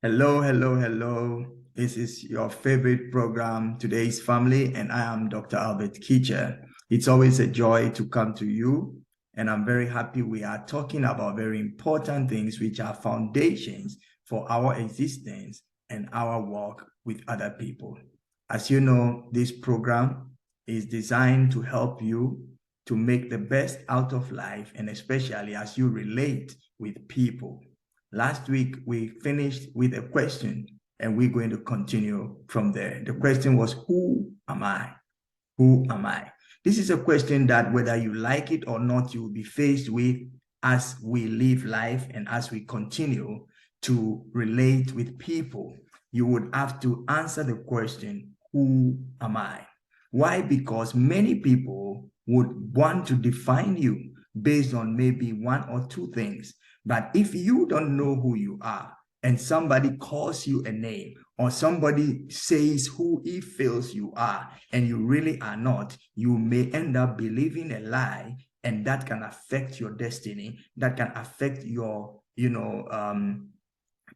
Hello, hello, hello. This is your favorite program, Today's Family, and I am Dr. Albert Kitcher. It's always a joy to come to you, and I'm very happy we are talking about very important things which are foundations for our existence and our work with other people. As you know, this program is designed to help you to make the best out of life, and especially as you relate with people. Last week, we finished with a question, and we're going to continue from there. The question was, who am I? Who am I? This is a question that whether you like it or not, you will be faced with as we live life and as we continue to relate with people. You would have to answer the question, who am I? Why? Because many people would want to define you based on maybe one or two things. But if you don't know who you are and somebody calls you a name or somebody says who he feels you are and you really are not, you may end up believing a lie, and that can affect your destiny. That can affect your,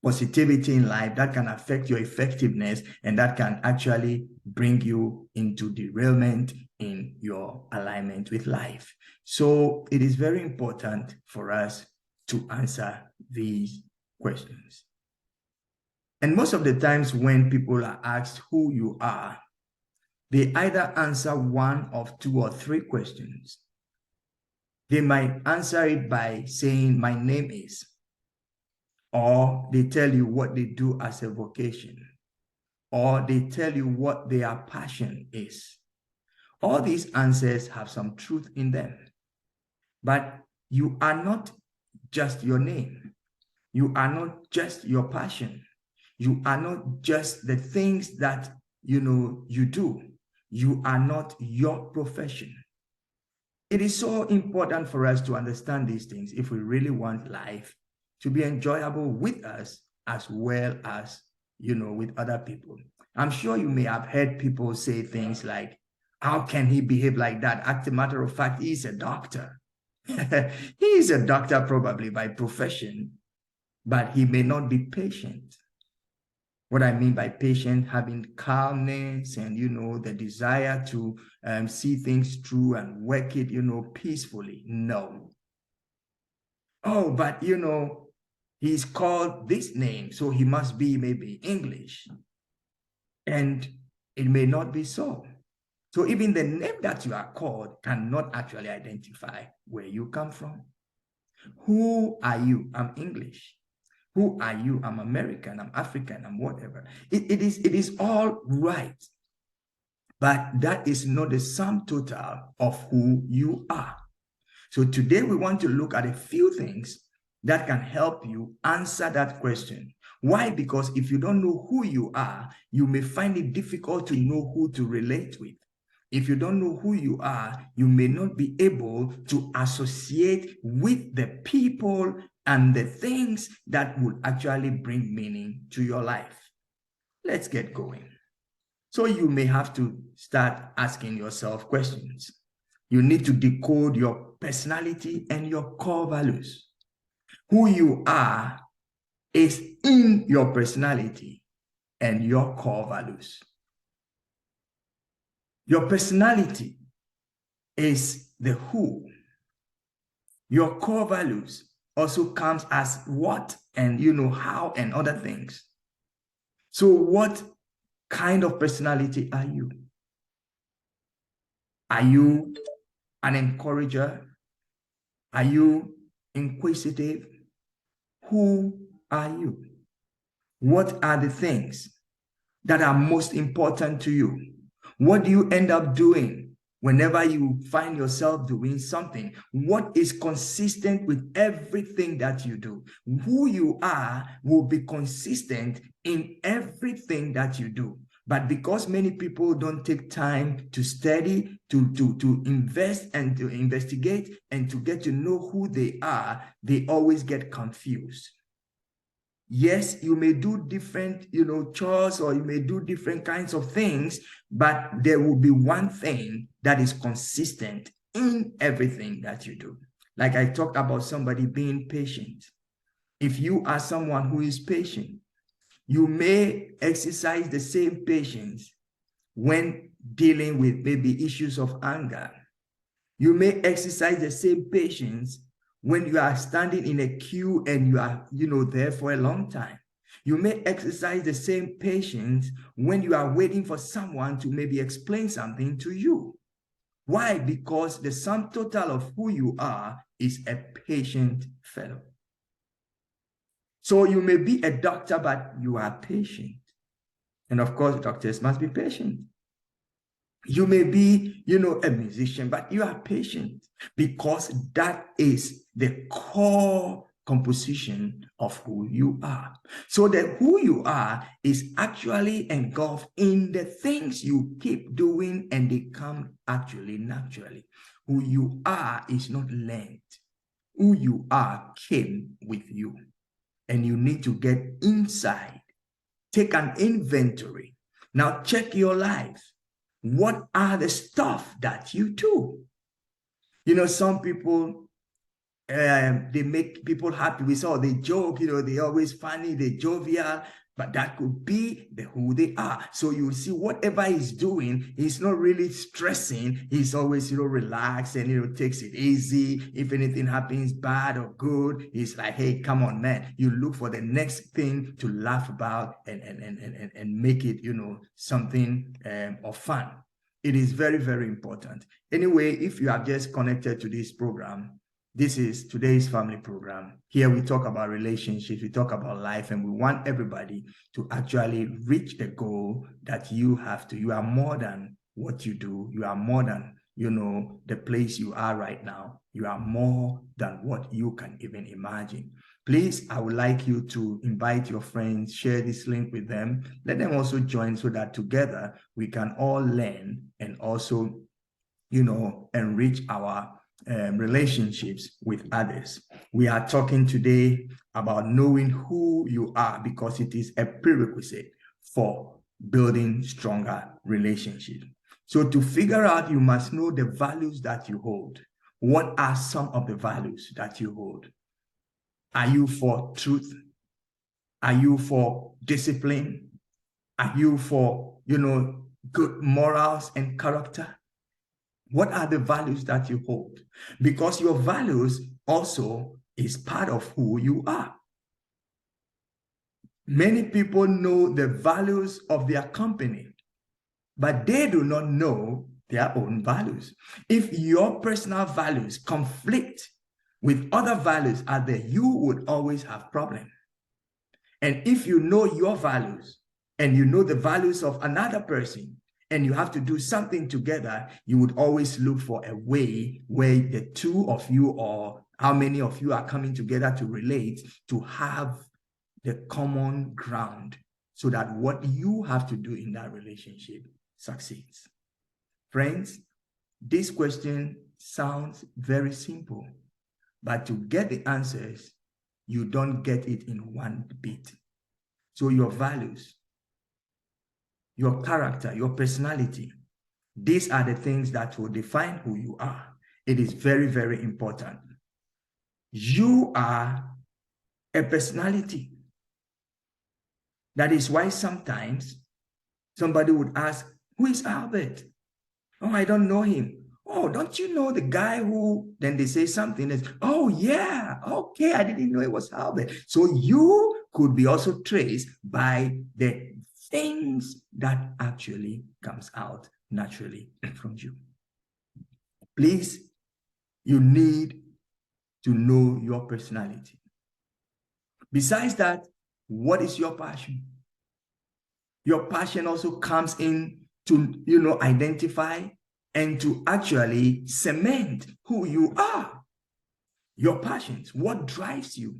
positivity in life. That can affect your effectiveness, and that can actually bring you into derailment in your alignment with life. So it is very important for us to answer these questions. And most of the times when people are asked who you are, they either answer one of two or three questions. They might answer it by saying, my name is, or they tell you what they do as a vocation, or they tell you what their passion is. All these answers have some truth in them, but you are not just your name. You are not just your passion. You are not just the things that you do. You are not your profession. It is so important for us to understand these things if we really want life to be enjoyable with us as well as, with other people. I'm sure you may have heard people say things like, how can he behave like that? As a matter of fact, he's a doctor. He is a doctor probably by profession, but he may not be patient. What I mean by patient, having calmness and, the desire to see things through and work it, peacefully. No. Oh, but, he's called this name, so he must be maybe English. And it may not be so. So even the name that you are called cannot actually identify where you come from. Who are you? I'm English. Who are you? I'm American, I'm African, I'm whatever. It is all right. But that is not the sum total of who you are. So today we want to look at a few things that can help you answer that question. Why? Because if you don't know who you are, you may find it difficult to know who to relate with. If you don't know who you are, you may not be able to associate with the people and the things that will actually bring meaning to your life. Let's get going. So you may have to start asking yourself questions. You need to decode your personality and your core values. Who you are is in your personality and your core values. Your personality is the who. Your core values also comes as what and how and other things. So what kind of personality are you? Are you an encourager? Are you inquisitive? Who are you? What are the things that are most important to you? What do you end up doing whenever you find yourself doing something? What is consistent with everything that you do? Who you are will be consistent in everything that you do. But because many people don't take time to study, to invest and to investigate and to get to know who they are, they always get confused. Yes, you may do different, chores, or you may do different kinds of things, but there will be one thing that is consistent in everything that you do. Like I talked about somebody being patient. If you are someone who is patient, You may exercise the same patience when dealing with maybe issues of anger. You may exercise the same patience when you are standing in a queue and you are, there for a long time. You may exercise the same patience when you are waiting for someone to maybe explain something to you. Why? Because the sum total of who you are is a patient fellow. So you may be a doctor, but you are patient. And of course, doctors must be patient. You may be, a musician, but you are patient, because that is the core composition of who you are. So that who you are is actually engulfed in the things you keep doing, and they come actually naturally. Who you are is not learned. Who you are came with you. And you need to get inside, take an inventory. Now check your life. What are the stuff that you do? Some people, they make people happy. We saw they joke, they always funny, they jovial, but that could be who they are. So you see, whatever he's doing, he's not really stressing. He's always, relaxed and, takes it easy. If anything happens bad or good, he's like, hey, come on, man. You look for the next thing to laugh about and make it, something of fun. It is very, very important. Anyway, if you have just connected to this program, this is today's family program. Here we talk about relationships, we talk about life, and we want everybody to actually reach the goal that you have to. You are more than what you do. You are more than, the place you are right now. You are more than what you can even imagine. Please, I would like you to invite your friends, share this link with them. Let them also join so that together we can all learn and also, enrich our relationships with others. We are talking today about knowing who you are, because it is a prerequisite for building stronger relationships. So to figure out, you must know the values that you hold. What are some of the values that you hold? Are you for truth? Are you for discipline? Are you for, good morals and character? What are the values that you hold? Because your values also is part of who you are. Many people know the values of their company, but they do not know their own values. If your personal values conflict with other values out there, you would always have problems. And if you know your values and you know the values of another person, and you have to do something together, you would always look for a way where the two of you, or how many of you, are coming together to relate, to have the common ground, so that what you have to do in that relationship succeeds. Friends, this question sounds very simple, but to get the answers, you don't get it in one bit. So your values, your character, your personality, these are the things that will define who you are. It is very, very important. You are a personality. That is why sometimes somebody would ask, who is Albert? Oh, I don't know him. Oh, don't you know the guy who, then they say something that's, oh yeah, okay, I didn't know it was Albert. So you could be also traced by the things that actually comes out naturally from you. Please, you need to know your personality. Besides that, what is your passion? Your passion also comes in to, identify and to actually cement who you are. Your passions, what drives you?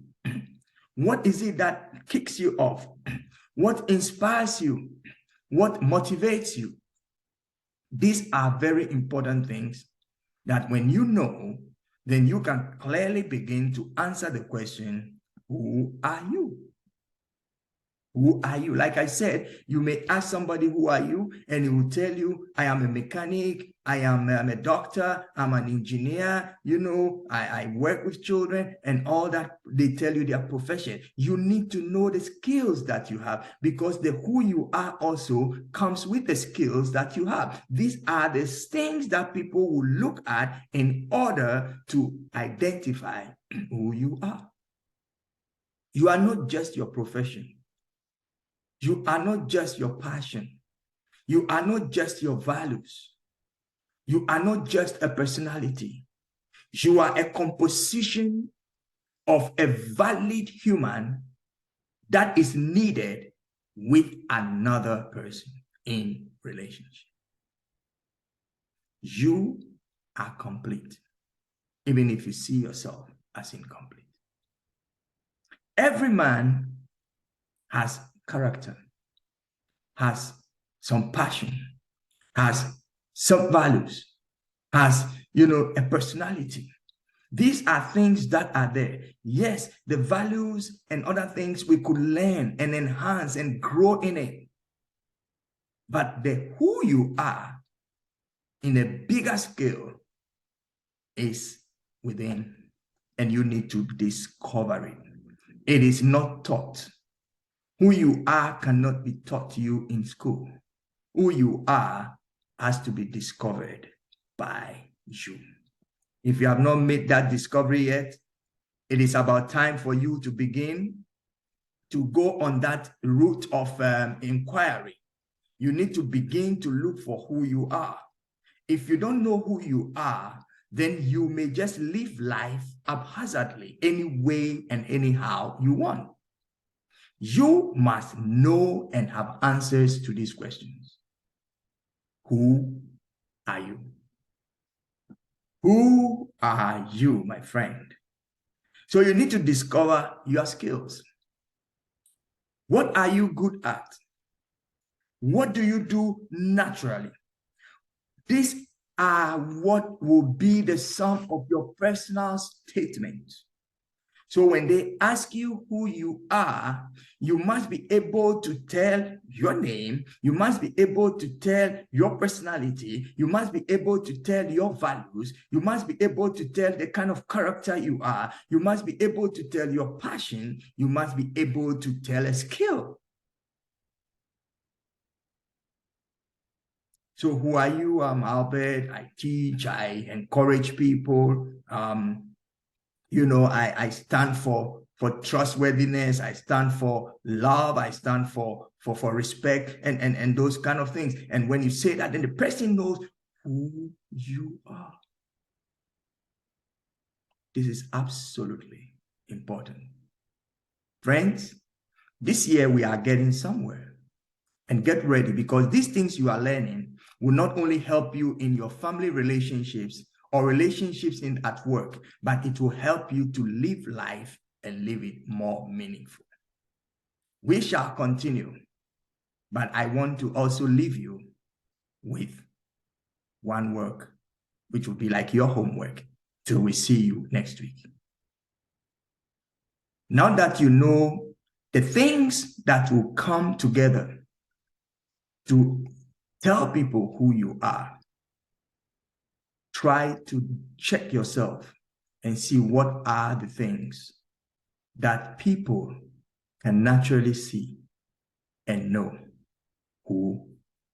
What is it that kicks you off? What inspires you? What motivates you? These are very important things that when you know, then you can clearly begin to answer the question, who are you? Who are you? Like I said, you may ask somebody, who are you? And he will tell you, I am a mechanic, I'm a doctor, I'm an engineer, I work with children and all that. They tell you their profession. You need to know the skills that you have, because the who you are also comes with the skills that you have. These are the things that people will look at in order to identify who you are. You are not just your profession. You are not just your passion. You are not just your values. You are not just a personality. You are a composition of a valid human that is needed with another person in relationship. You are complete, even if you see yourself as incomplete. Every man has character, has some passion, has some values, has, a personality. These are things that are there. Yes, the values and other things we could learn and enhance and grow in it. But the who you are in a bigger scale is within, and you need to discover it. It is not taught. Who you are cannot be taught to you in school. Who you are has to be discovered by you. If you have not made that discovery yet, it is about time for you to begin to go on that route of inquiry. You need to begin to look for who you are. If you don't know who you are, then you may just live life haphazardly, any way and anyhow you want. You must know and have answers to these questions. Who are you? Who are you, my friend? So you need to discover your skills. What are you good at? What do you do naturally? These are what will be the sum of your personal statement. So when they ask you who you are, you must be able to tell your name. You must be able to tell your personality. You must be able to tell your values. You must be able to tell the kind of character you are. You must be able to tell your passion. You must be able to tell a skill. So who are you? I'm Albert. I teach. I encourage people. I stand for trustworthiness. I stand for love. I stand for respect and those kind of things. And when you say that, then the person knows who you are. This is absolutely important. Friends, this year we are getting somewhere. And get ready, because these things you are learning will not only help you in your family relationships or relationships at work, but it will help you to live life and live it more meaningful. We shall continue, but I want to also leave you with one work, which will be like your homework till we see you next week. Now that you know the things that will come together to tell people who you are, try to check yourself and see what are the things that people can naturally see and know who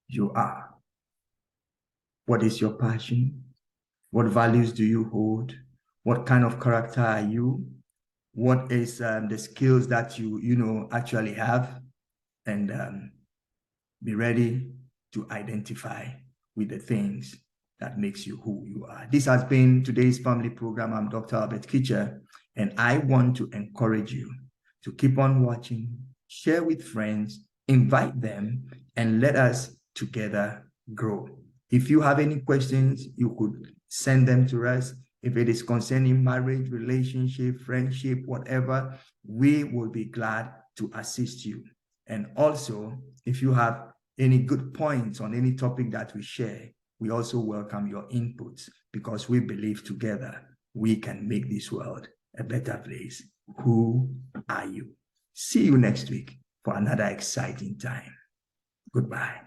you are. What is your passion? What values do you hold? What kind of character are you? What is the skills that you actually have? And be ready to identify with the things that makes you who you are. This has been today's family program. I'm Dr. Albert Kitcher, and I want to encourage you to keep on watching, share with friends, invite them, and let us together grow. If you have any questions, you could send them to us. If it is concerning marriage, relationship, friendship, whatever, we will be glad to assist you. And also, if you have any good points on any topic that we share, we also welcome your inputs, because we believe together we can make this world a better place. Who are you? See you next week. for another exciting time. Goodbye.